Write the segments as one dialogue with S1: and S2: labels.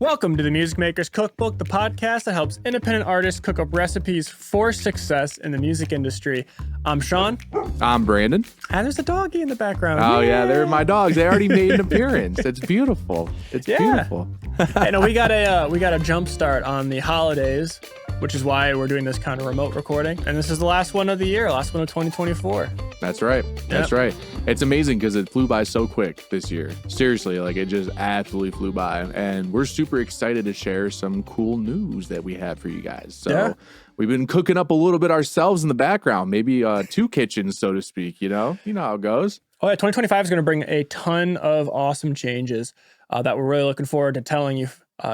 S1: Welcome to the Music Maker's Cookbook, the podcast that helps independent artists cook up recipes for success in the music industry. I'm Sean.
S2: I'm Brandon.
S1: And there's a doggy in the background.
S2: Oh, yeah, they're my dogs. They already made an appearance. It's beautiful. It's beautiful.
S1: We got a jump start on the holidays, which is why we're doing this kind of remote recording. And this is the last one of the year, last one of 2024.
S2: That's right. That's right. It's amazing because it flew by so quick this year. Seriously, like it just absolutely flew by. And we're super excited to share some cool news that we have for you guys. So we've been cooking up a little bit ourselves in the background, maybe two kitchens, so to speak. You know how it goes.
S1: Oh, yeah. 2025 is going to bring a ton of awesome changes that we're really looking forward to telling you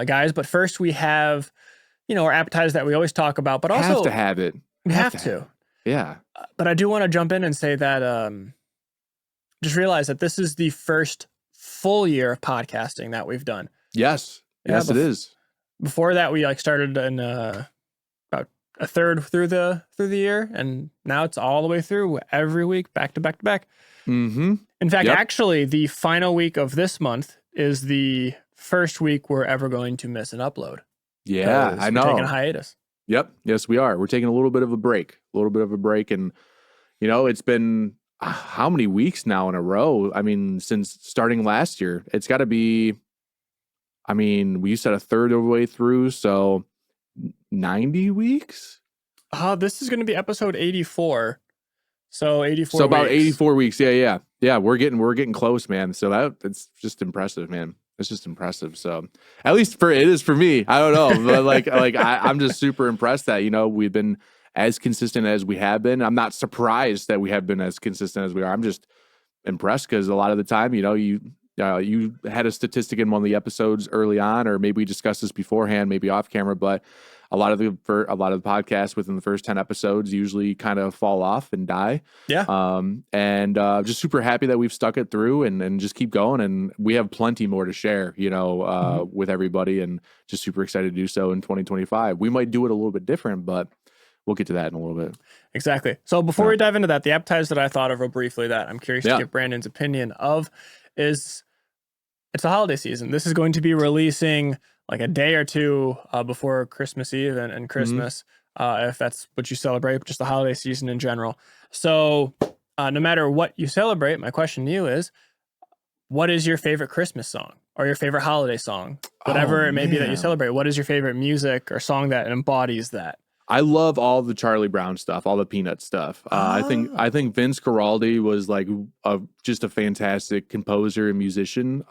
S1: guys. But first we have, our appetizers that we always talk about, but also
S2: have to have it.
S1: We have to.
S2: Yeah.
S1: But I do want to jump in and say that just realize that this is the first full year of podcasting that we've done.
S2: Yes. Yes, it is.
S1: Before that, we started in about a third through the year, and now it's all the way through every week, back to back to back.
S2: Mm-hmm.
S1: In fact, actually, the final week of this month is the first week we're ever going to miss an upload.
S2: Yeah, I know.
S1: We're taking a hiatus.
S2: Yep. Yes, we are. We're taking a little bit of a break. And, it's been how many weeks now in a row? I mean, since starting last year, it's got to be, we said a third of the way through, so 90 weeks?
S1: This is going to be episode 84. So 84
S2: So about
S1: weeks.
S2: 84 weeks. Yeah. Yeah, we're getting close, man. So it's just impressive, man. It's just impressive. So at least it is for me. I don't know, but I'm just super impressed that, we've been as consistent as we have been. I'm not surprised that we have been as consistent as we are. I'm just impressed because a lot of the time, you had a statistic in one of the episodes early on, or maybe we discussed this beforehand, maybe off camera, but a lot of the podcasts within the first 10 episodes usually kind of fall off and die.
S1: Yeah.
S2: And just super happy that we've stuck it through and just keep going. And we have plenty more to share, with everybody, and just super excited to do so in 2025. We might do it a little bit different, but we'll get to that in a little bit. Exactly.
S1: So before we dive into that, the appetizer that I thought of real briefly that I'm curious to get Brandon's opinion of is it's a holiday season. This is going to be releasing like a day or two before Christmas Eve and Christmas, if that's what you celebrate, just the holiday season in general. So no matter what you celebrate, my question to you is, what is your favorite Christmas song or your favorite holiday song? Whatever it may be that you celebrate, what is your favorite music or song that embodies that?
S2: I love all the Charlie Brown stuff, all the Peanut stuff. I think Vince Guaraldi was like just a fantastic composer and musician.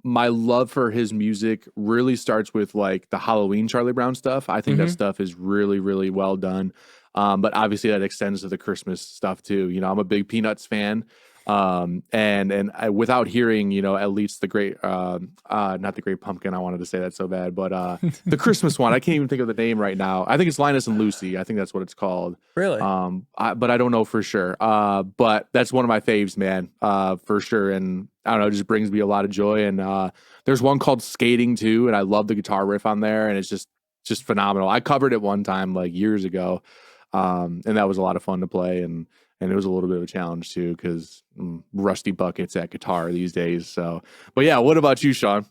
S2: My love for his music really starts with like the Halloween Charlie Brown stuff. I think that stuff is really, really well done. But obviously that extends to the Christmas stuff too. I'm a big Peanuts fan. And without hearing, at least the great, not the Great Pumpkin, I wanted to say that so bad, but the Christmas one, I can't even think of the name right now. I think it's Linus and Lucy. I think that's what it's called.
S1: Really?
S2: But I don't know for sure. But that's one of my faves, man, for sure. And I don't know, it just brings me a lot of joy. And there's one called Skating too, and I love the guitar riff on there, and it's just phenomenal. I covered it one time like years ago, and that was a lot of fun to play. And it was a little bit of a challenge too, because rusty buckets at guitar these days. So, but yeah, what about you, Sean?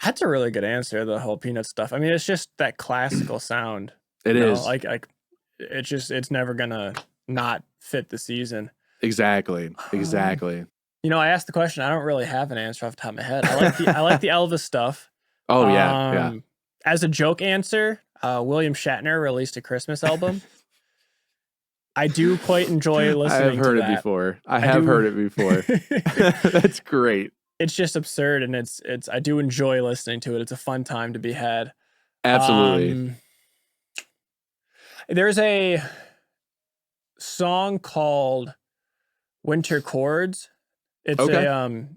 S1: That's a really good answer, the whole Peanut stuff. I mean, it's just that classical sound.
S2: It is.
S1: Like it's never gonna not fit the season.
S2: Exactly.
S1: I asked the question. I don't really have an answer off the top of my head. I like the Elvis stuff.
S2: Oh yeah.
S1: As a joke answer, William Shatner released a Christmas album. I do quite enjoy listening to that.
S2: I have heard it before. That's great.
S1: It's just absurd, and it's I do enjoy listening to it. It's a fun time to be had.
S2: Absolutely.
S1: There's a song called Winter Chords. It's a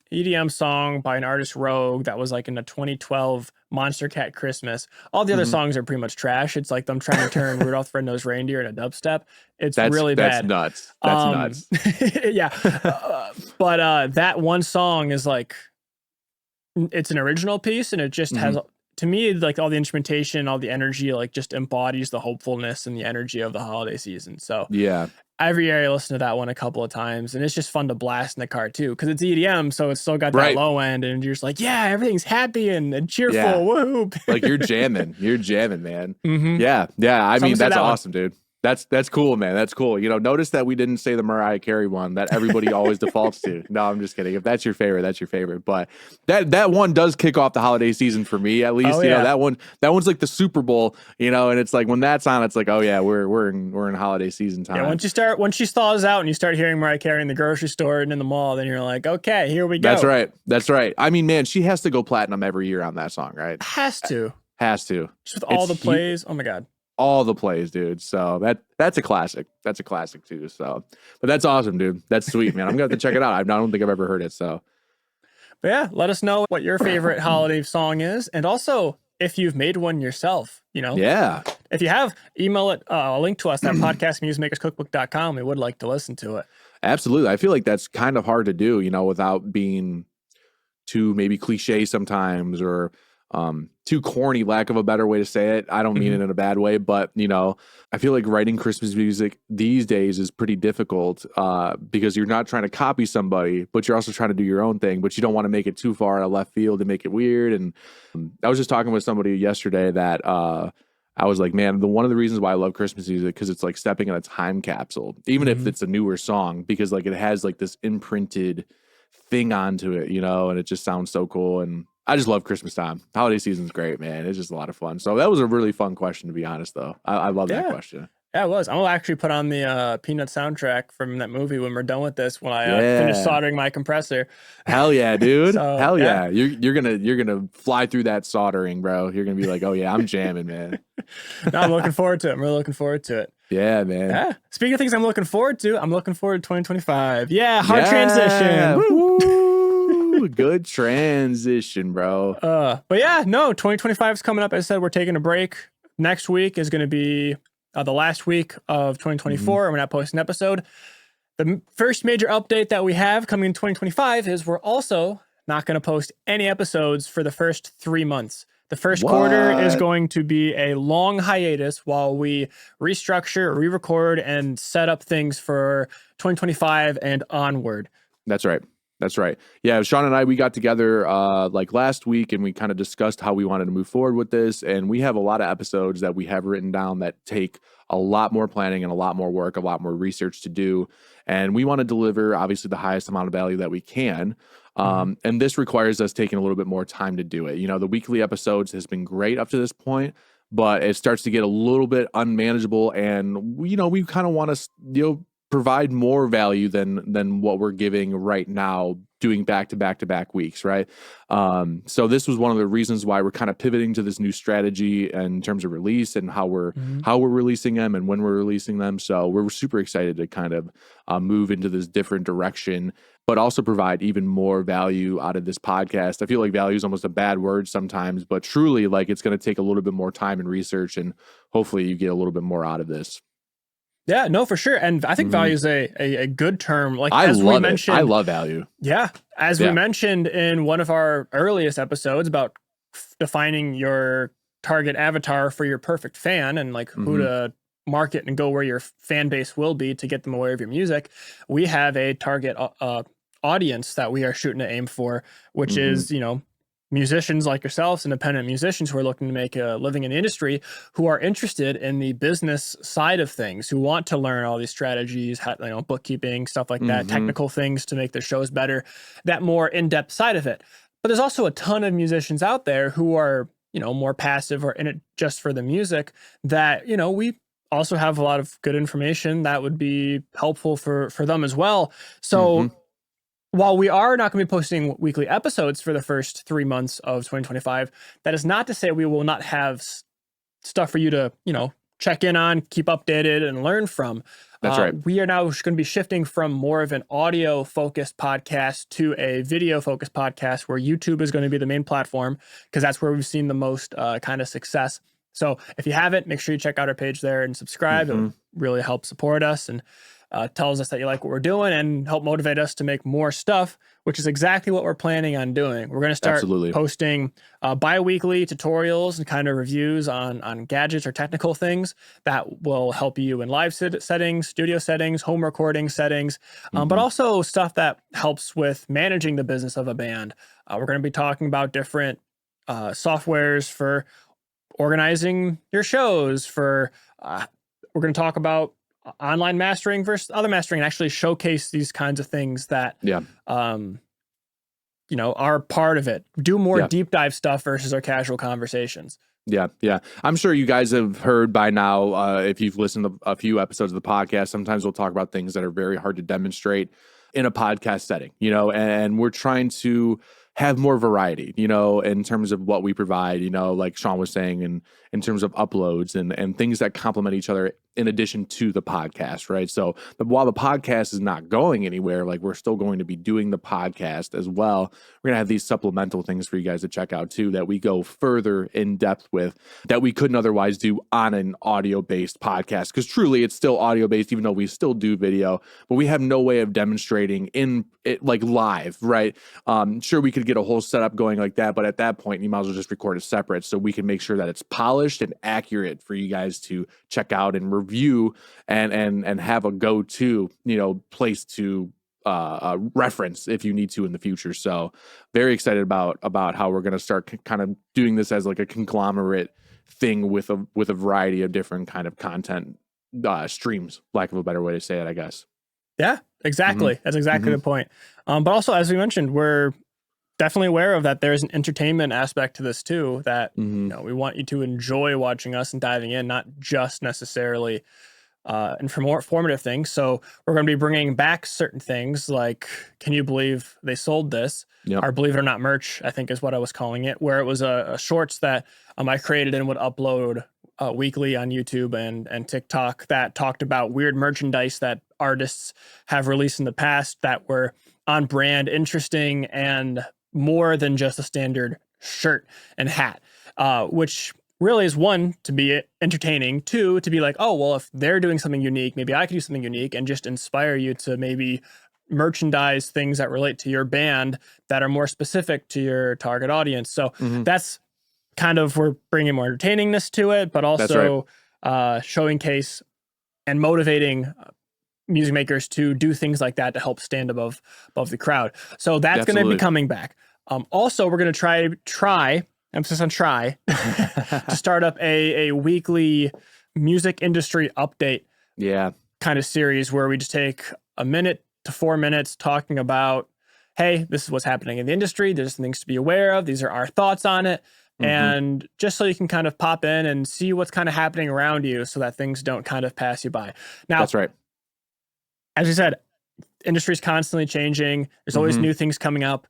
S1: EDM song by an artist Rogue that was like in the 2012 Monster Cat Christmas. All the other songs are pretty much trash. It's like them trying to turn Rudolph the Red-Nosed Reindeer into dubstep. That's really bad.
S2: That's nuts.
S1: Yeah. But that one song is like, it's an original piece, and it just has to me, like all the instrumentation, all the energy, like just embodies the hopefulness and the energy of the holiday season. So
S2: Yeah.
S1: every year I listen to that one a couple of times, and it's just fun to blast in the car too, because it's EDM, so it's still got that low end, and you're just like, yeah, everything's happy and cheerful.
S2: Yeah.
S1: Woohoo!
S2: Like you're jamming, man.
S1: Mm-hmm.
S2: Yeah. I mean, that's awesome,
S1: one.
S2: dude. That's cool, man. That's cool. You know, notice that we didn't say the Mariah Carey one that everybody always defaults to. No, I'm just kidding. If that's your favorite, that's your favorite. But that one does kick off the holiday season for me, at least. You know, that one's like the Super Bowl, you know, and it's like when that's on, it's like, oh yeah, we're in holiday season time.
S1: Yeah, once she thaws out and you start hearing Mariah Carey in the grocery store and in the mall, then you're like, okay, here we go.
S2: That's right. I mean, man, she has to go platinum every year on that song, right?
S1: Has to.
S2: Just
S1: with all the plays. Oh my God.
S2: All the plays, dude. So that's a classic. That's a classic too. So, but that's awesome, dude. That's sweet, man. I'm gonna have to check it out. I don't think I've ever heard it. So,
S1: but yeah, let us know what your favorite holiday song is, and also if you've made one yourself. You know,
S2: yeah.
S1: If you have, email it. A link to us at podcastmusicmakerscookbook.com. We would like to listen to it.
S2: Absolutely. I feel like that's kind of hard to do, you know, without being too maybe cliche sometimes or too corny, lack of a better way to say it. I don't mean it in a bad way, but you know, I feel like writing Christmas music these days is pretty difficult because you're not trying to copy somebody, but you're also trying to do your own thing, but you don't want to make it too far out of left field to make it weird. And I was just talking with somebody yesterday that I was like, man, one of the reasons why I love Christmas music, because it's like stepping in a time capsule, even if it's a newer song, because like it has like this imprinted thing onto it, you know, and it just sounds so cool. And I just love Christmas time. Holiday season's great, man. It's just a lot of fun. So that was a really fun question, to be honest, though. I love that question.
S1: Yeah, it was. I'm gonna actually put on the Peanut soundtrack from that movie when we're done with this. When I finish soldering my compressor.
S2: Hell yeah, dude!
S1: So,
S2: Hell yeah! You're gonna fly through that soldering, bro. You're gonna be like, oh yeah, I'm jamming, man.
S1: No, I'm looking forward to it. I'm really looking forward to it.
S2: Yeah, man.
S1: Yeah. Speaking of things I'm looking forward to, I'm looking forward to 2025. Yeah, hard transition.
S2: Woo! Good transition, bro.
S1: But yeah, no, 2025 is coming up. As I said, we're taking a break. Next week is going to be the last week of 2024. I'm going to post an episode. The first major update that we have coming in 2025 is we're also not going to post any episodes for the first 3 months. The first quarter is going to be a long hiatus while we restructure, re-record, and set up things for 2025 and onward.
S2: That's right. Yeah, Sean and I, we got together like last week and we kind of discussed how we wanted to move forward with this. And we have a lot of episodes that we have written down that take a lot more planning and a lot more work, a lot more research to do. And we want to deliver, obviously, the highest amount of value that we can. And this requires us taking a little bit more time to do it. You know, the weekly episodes has been great up to this point, but it starts to get a little bit unmanageable. And, you know, we kind of want to, you know, provide more value than what we're giving right now, doing back to back weeks, right? So this was one of the reasons why we're kind of pivoting to this new strategy in terms of release and how we're releasing them and when we're releasing them. So we're super excited to kind of move into this different direction, but also provide even more value out of this podcast. I feel like value is almost a bad word sometimes, but truly, like, it's going to take a little bit more time and research, and hopefully you get a little bit more out of this.
S1: Yeah, no, for sure. And I think value is a good term. Like,
S2: I love value.
S1: Yeah. As we mentioned in one of our earliest episodes about defining your target avatar for your perfect fan and like who to market and go where your fan base will be to get them aware of your music, we have a target audience that we are shooting to aim for, which is, you know, musicians like yourselves, independent musicians who are looking to make a living in the industry, who are interested in the business side of things, who want to learn all these strategies, you know, bookkeeping, stuff like that, technical things to make their shows better, that more in-depth side of it. But there's also a ton of musicians out there who are, you know, more passive or in it just for the music that, you know, we also have a lot of good information that would be helpful for them as well. So while we are not going to be posting weekly episodes for the first 3 months of 2025, that is not to say we will not have stuff for you to, you know, check in on, keep updated, and learn from.
S2: That's right.
S1: We are now going to be shifting from more of an audio-focused podcast to a video-focused podcast where YouTube is going to be the main platform, because that's where we've seen the most kind of success. So if you haven't, make sure you check out our page there and subscribe. It would really help support us. And tells us that you like what we're doing and help motivate us to make more stuff, which is exactly what we're planning on doing. We're going to start posting bi-weekly tutorials and kind of reviews on gadgets or technical things that will help you in live settings, studio settings, home recording settings, but also stuff that helps with managing the business of a band. We're going to be talking about different softwares for organizing your shows, we're going to talk about online mastering versus other mastering, and actually showcase these kinds of things that are part of it. Do more deep dive stuff versus our casual conversations.
S2: Yeah. I'm sure you guys have heard by now, if you've listened to a few episodes of the podcast, sometimes we'll talk about things that are very hard to demonstrate in a podcast setting, and we're trying to have more variety, in terms of what we provide, like Sean was saying, and in terms of uploads and things that complement each other in addition to the podcast, right? So while the podcast is not going anywhere, like we're still going to be doing the podcast as well. We're going to have these supplemental things for you guys to check out too, that we go further in depth with that we couldn't otherwise do on an audio-based podcast. Because truly it's still audio-based, even though we still do video, but we have no way of demonstrating in it like live, right? Sure, we could get a whole setup going like that, but at that point you might as well just record it separate so we can make sure that it's polished and accurate for you guys to check out and review and have a go-to, place to reference if you need to in the future. So very excited about how we're going to start kind of doing this as like a conglomerate thing with a variety of different kind of content streams, lack of a better way to say it, I guess.
S1: Yeah, exactly. That's exactly the point. But also, as we mentioned, we're definitely aware of that there's an entertainment aspect to this too, that we want you to enjoy watching us and diving in, not just necessarily informative things. So we're going to be bringing back certain things like, can you believe they sold this? Or Believe It or Not merch, I think is what I was calling it, where it was a shorts that I created and would upload weekly on YouTube and TikTok that talked about weird merchandise that artists have released in the past that were on brand, interesting, and more than just a standard shirt and hat, which really is, one, to be entertaining, two, to be like, oh, well, if they're doing something unique, maybe I could do something unique, and just inspire you to maybe merchandise things that relate to your band that are more specific to your target audience. So that's kind of, we're bringing more entertainingness to it, but also showing case and motivating music makers to do things like that to help stand above the crowd. So that's going to be coming back. Also, we're going to try, emphasis on try, to start up a weekly music industry update kind of series where we just take a minute to 4 minutes talking about, hey, this is what's happening in the industry. There's some things to be aware of. These are our thoughts on it. And just so you can kind of pop in and see what's kind of happening around you so that things don't kind of pass you by. Now,
S2: that's right.
S1: As you said, industry is constantly changing. There's always new things coming up.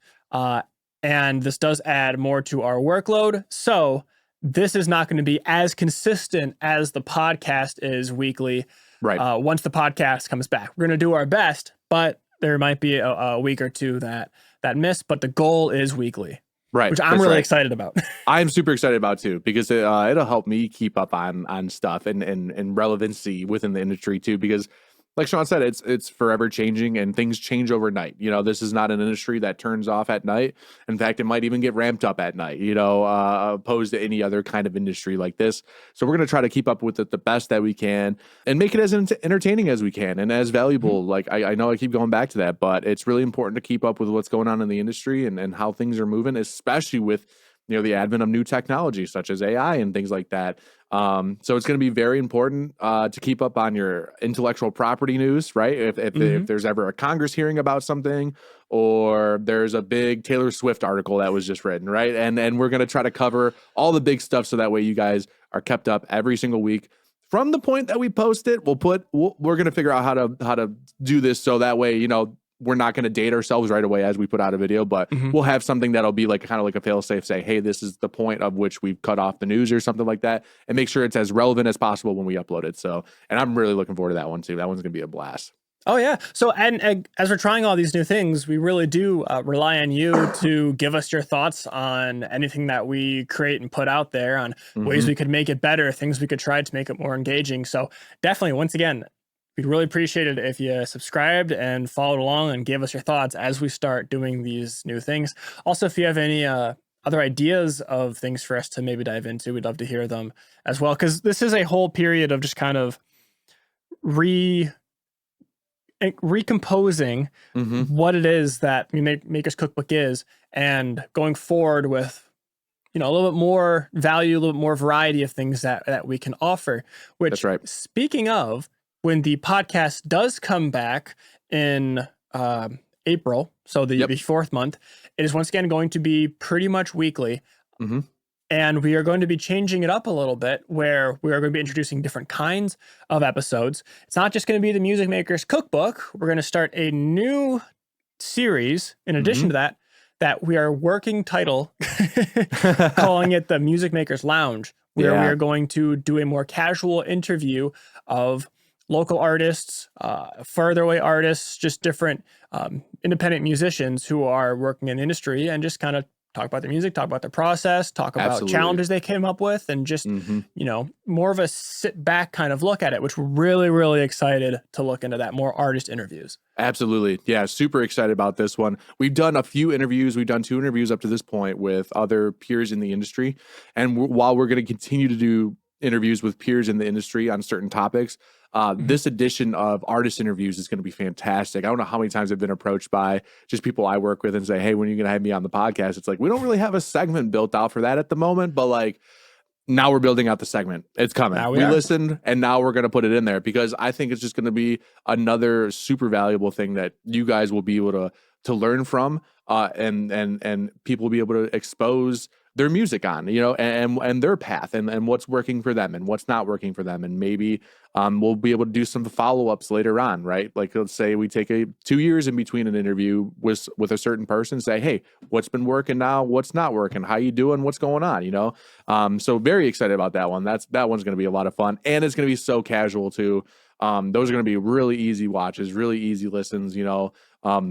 S1: And this does add more to our workload. So this is not going to be as consistent as the podcast is weekly. Right. Once the podcast comes back, we're going to do our best, but there might be a week or two that miss, but the goal is weekly. Right. Which I'm really excited about.
S2: I'm super excited about too, because it'll help me keep up on stuff and relevancy within the industry too, because like Sean said, it's forever changing and things change overnight. This is not an industry that turns off at night. In fact, it might even get ramped up at night, opposed to any other kind of industry like this. So we're going to try to keep up with it the best that we can and make it as entertaining as we can and as valuable. Like I know I keep going back to that, but it's really important to keep up with what's going on in the industry and how things are moving, especially with the advent of new technology such as AI and things like that. So it's going to be very important to keep up on your intellectual property news, right? If there's ever a Congress hearing about something, or there's a big Taylor Swift article that was just written, right? And we're going to try to cover all the big stuff so that way you guys are kept up every single week. From the point that we post it, we're going to figure out how to do this so that way, we're not going to date ourselves right away as we put out a video, but we'll have something that'll be like kind of like a fail safe, say, hey, this is the point of which we've cut off the news or something like that, and make sure it's as relevant as possible when we upload it. So, and I'm really looking forward to that one too. That one's going to be a blast.
S1: Oh yeah. So, and as we're trying all these new things, we really do rely on you to give us your thoughts on anything that we create and put out there, on ways we could make it better, things we could try to make it more engaging. So definitely, once again, we'd really appreciate it if you subscribed and followed along and gave us your thoughts as we start doing these new things. Also, if you have any other ideas of things for us to maybe dive into, we'd love to hear them as well, because this is a whole period of just kind of recomposing what it is that Maker's Cookbook is, and going forward with a little bit more value, a little bit more variety of things that we can offer. Which,
S2: that's right.
S1: Speaking of, when the podcast does come back in April, so the fourth month, it is once again going to be pretty much weekly. And we are going to be changing it up a little bit, where we are going to be introducing different kinds of episodes. It's not just going to be the Music Maker's Cookbook. We're going to start a new series in addition to that we are working title, calling it the Music Maker's Lounge, where we are going to do a more casual interview of local artists, further away artists, just different independent musicians who are working in the industry, and just kind of talk about their music, talk about their process, talk about challenges they came up with, and just, more of a sit back kind of look at it, which we're really, really excited to look into that, more artist interviews.
S2: Absolutely. Yeah, super excited about this one. We've done a few interviews. We've done 2 interviews up to this point with other peers in the industry. And while we're going to continue to do interviews with peers in the industry on certain topics, this edition of artist interviews is going to be fantastic. I don't know how many times I've been approached by just people I work with and say, hey, when are you going to have me on the podcast? It's like, we don't really have a segment built out for that at the moment, but like, now we're building out the segment. It's coming. We listened, and now we're going to put it in there, because I think it's just going to be another super valuable thing that you guys will be able to learn from, and people will be able to expose their music on, and their path, and what's working for them and what's not working for them. And maybe we'll be able to do some follow-ups later on, right? Like, let's say we take 2 years in between an interview with a certain person, say, hey, what's been working now? What's not working? How you doing? What's going on? So very excited about that one. That one's going to be a lot of fun, and it's going to be so casual too. Those are going to be really easy watches, really easy listens.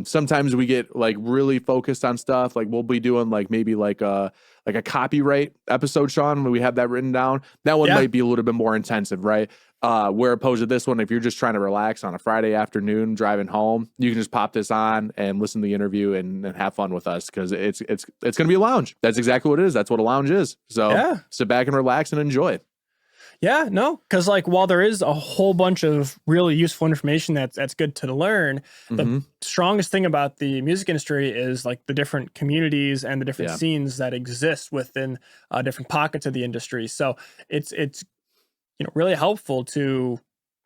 S2: Sometimes we get like really focused on stuff. Like, we'll be doing maybe a copyright episode, Sean, when we have that written down. That one might be a little bit more intensive, right? Where opposed to this one, if you're just trying to relax on a Friday afternoon driving home, you can just pop this on and listen to the interview and have fun with us, because it's going to be a lounge. That's exactly what it is. That's what a lounge is. So sit back and relax and enjoy.
S1: Yeah, no, because while there is a whole bunch of really useful information that's good to learn, the strongest thing about the music industry is the different communities and the different scenes that exist within different pockets of the industry. So it's really helpful to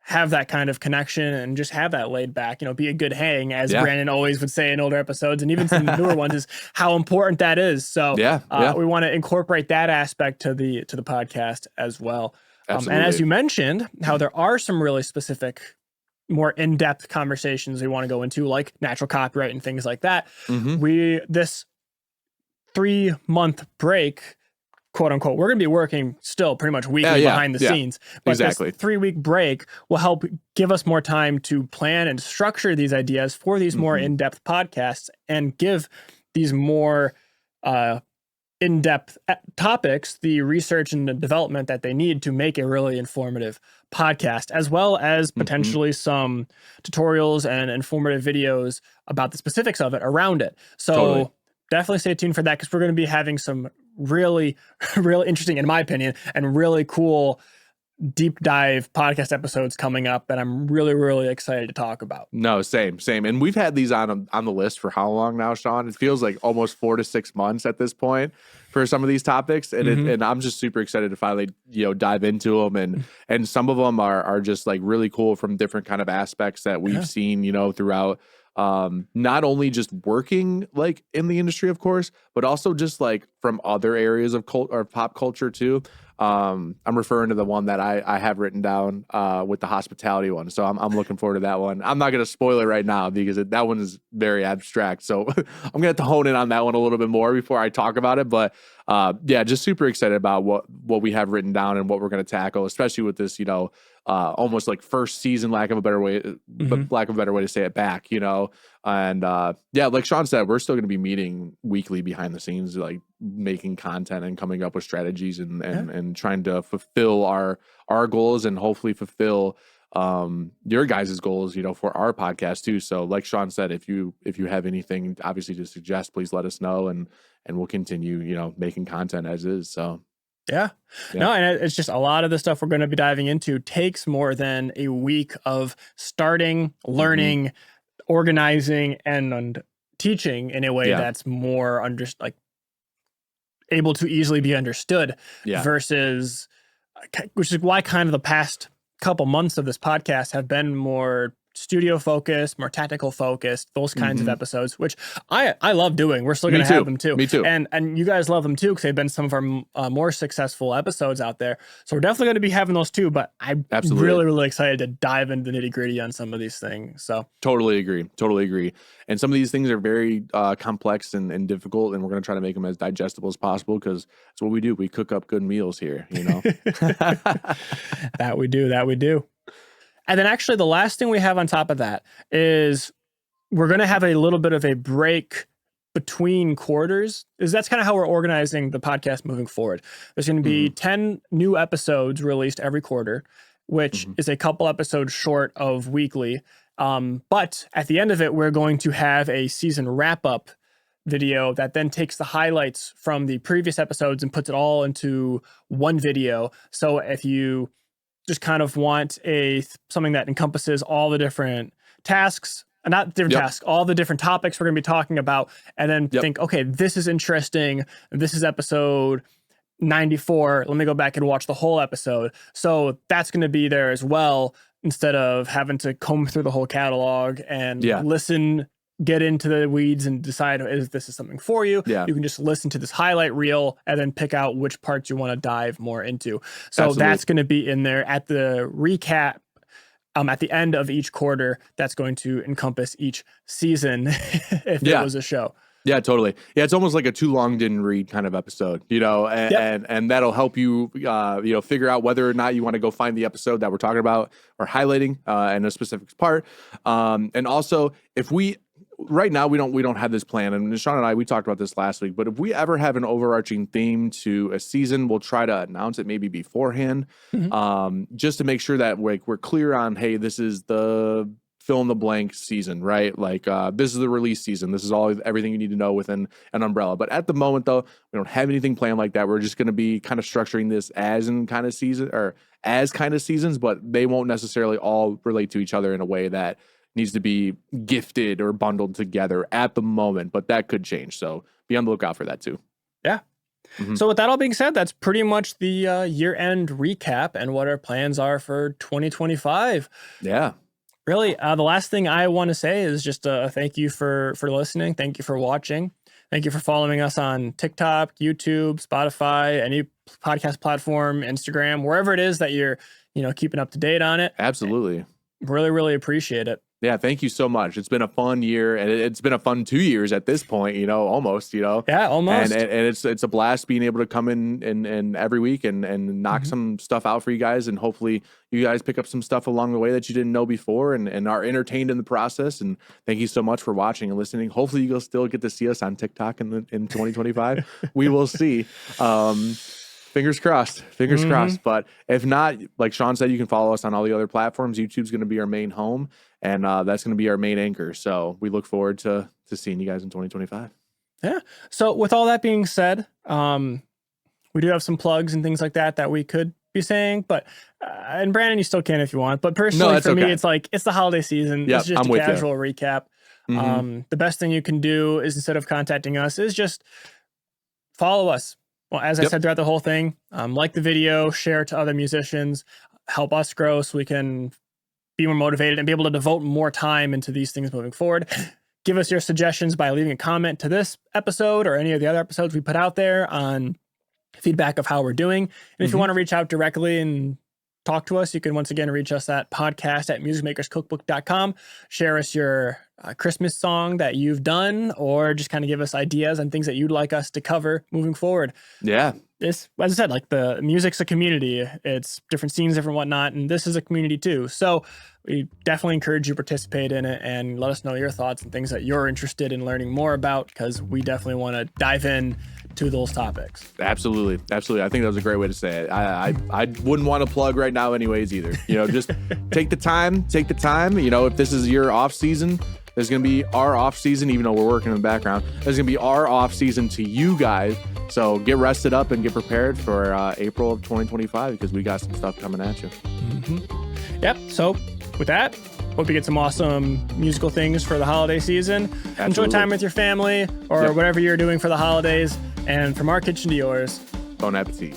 S1: have that kind of connection and just have that laid back, be a good hang, as Brandon always would say in older episodes, and even some newer ones, is how important that is. So we want to incorporate that aspect to the podcast as well. And as you mentioned, how there are some really specific, more in-depth conversations we want to go into, like natural copyright and things like that. This 3-month break, quote unquote, we're going to be working still pretty much weekly behind the scenes. But this 3-week break will help give us more time to plan and structure these ideas for these more in-depth podcasts, and give these more in-depth topics the research and the development that they need to make a really informative podcast, as well as potentially some tutorials and informative videos about the specifics of it around it. So definitely stay tuned for that, because we're going to be having some really, really interesting, in my opinion, and really cool deep dive podcast episodes coming up that I'm really, really excited to talk about.
S2: No, same. And we've had these on the list for how long now, Sean? It feels like almost 4 to 6 months at this point for some of these topics. And and I'm just super excited to finally, dive into them. And some of them are just really cool from different kind of aspects that we've seen, throughout not only just working in the industry, of course, but also just from other areas of pop culture too. I'm referring to the one that I have written down with the hospitality one. So I'm looking forward to that one. I'm not going to spoil it right now, because that one is very abstract. So I'm going to have to hone in on that one a little bit more before I talk about it. But just super excited about what we have written down and what we're going to tackle, especially with this, almost first season, lack of a better way to say it back, and like Sean said, we're still going to be meeting weekly behind the scenes, making content and coming up with strategies and trying to fulfill our goals, and hopefully fulfill your guys' goals, for our podcast too. So like Sean said, if you have anything obviously to suggest, please let us know, and we'll continue, making content as is. So
S1: yeah. No, and it's just a lot of the stuff we're going to be diving into takes more than a week of starting, learning, organizing, and teaching in a way that's more able to easily be understood versus, which is why kind of the past couple months of this podcast have been more studio focused, more tactical focused, those kinds of episodes, which I love doing. We're still going to have them too.
S2: Me too.
S1: And you guys love them too, because they've been some of our more successful episodes out there. So we're definitely going to be having those too, but I'm really, really excited to dive into the nitty gritty on some of these things. So
S2: totally agree. And some of these things are very complex and difficult, and we're going to try to make them as digestible as possible, because that's what we do. We cook up good meals here,
S1: That we do. And then actually the last thing we have on top of that is we're going to have a little bit of a break between quarters. That's kind of how we're organizing the podcast moving forward. There's going to be 10 new episodes released every quarter, which is a couple episodes short of weekly. But at the end of it, we're going to have a season wrap-up video that then takes the highlights from the previous episodes and puts it all into one video. So if you just kind of want something that encompasses all the different tasks, not different tasks, all the different topics we're going to be talking about, and then think, okay, this is interesting. This is episode 94. Let me go back and watch the whole episode. So that's going to be there as well, instead of having to comb through the whole catalog and listen, get into the weeds and decide if this is something for you. You can just listen to this highlight reel and then pick out which parts you want to dive more into. So that's going to be in there at the recap at the end of each quarter. That's going to encompass each season if it was a show.
S2: Yeah, totally. Yeah, it's almost like a too long didn't read kind of episode, and that'll help you, figure out whether or not you want to go find the episode that we're talking about or highlighting in a specific part. And also, right now we don't have this plan, and Sean and I, we talked about this last week, but if we ever have an overarching theme to a season, we'll try to announce it maybe beforehand, just to make sure that we're clear on, hey, this is the fill in the blank season, right? Like this is the release season. This is everything you need to know within an umbrella. But at the moment, though, we don't have anything planned like that. We're just going to be kind of structuring this as kind of seasons, but they won't necessarily all relate to each other in a way that needs to be gifted or bundled together at the moment. But that could change. So be on the lookout for that too.
S1: Yeah. So with that all being said, that's pretty much the year-end recap and what our plans are for 2025.
S2: Yeah.
S1: Really, the last thing I want to say is just a thank you for listening. Thank you for watching. Thank you for following us on TikTok, YouTube, Spotify, any podcast platform, Instagram, wherever it is that you're, keeping up to date on it.
S2: Absolutely.
S1: Really, really appreciate it.
S2: Yeah, thank you so much. It's been a fun year, and it's been a fun 2 years at this point, almost,
S1: Yeah, almost.
S2: And it's a blast being able to come in and every week and knock some stuff out for you guys, and hopefully you guys pick up some stuff along the way that you didn't know before and are entertained in the process. And thank you so much for watching and listening. Hopefully you'll still get to see us on TikTok in 2025. We will see. Fingers crossed. But if not, like Sean said, you can follow us on all the other platforms. YouTube's going to be our main home, and that's going to be our main anchor. So we look forward to seeing you guys in 2025.
S1: Yeah. So with all that being said, we do have some plugs and things like that we could be saying, but and Brandon, you still can if you want. But personally, for me, it's the holiday season.
S2: Yep,
S1: it's just a casual recap. The best thing you can do is, instead of contacting us, is just follow us. Well, as I said throughout the whole thing, like the video, share it to other musicians, help us grow so we can be more motivated and be able to devote more time into these things moving forward. Give us your suggestions by leaving a comment to this episode or any of the other episodes we put out there on feedback of how we're doing. And if you want to reach out directly and talk to us, you can once again reach us at podcast@musicmakerscookbook.com. Share us your Christmas song that you've done, or just kind of give us ideas on things that you'd like us to cover moving forward.
S2: Yeah.
S1: this, as I said, like the music's a community. It's different scenes, different whatnot, and this is a community too. So we definitely encourage you to participate in it and let us know your thoughts and things that you're interested in learning more about, because we definitely want to dive in to those topics.
S2: Absolutely. Absolutely. I think that was a great way to say it. I wouldn't want to plug right now anyways either. Just take the time, if this is your off season, there's going to be our off season, even though we're working in the background, there's going to be our off season to you guys. So get rested up and get prepared for April of 2025, because we got some stuff coming at you.
S1: Mm-hmm. Yep. So with that, hope you get some awesome musical things for the holiday season. Absolutely. Enjoy time with your family or whatever you're doing for the holidays. And from our kitchen to yours,
S2: Bon appetit.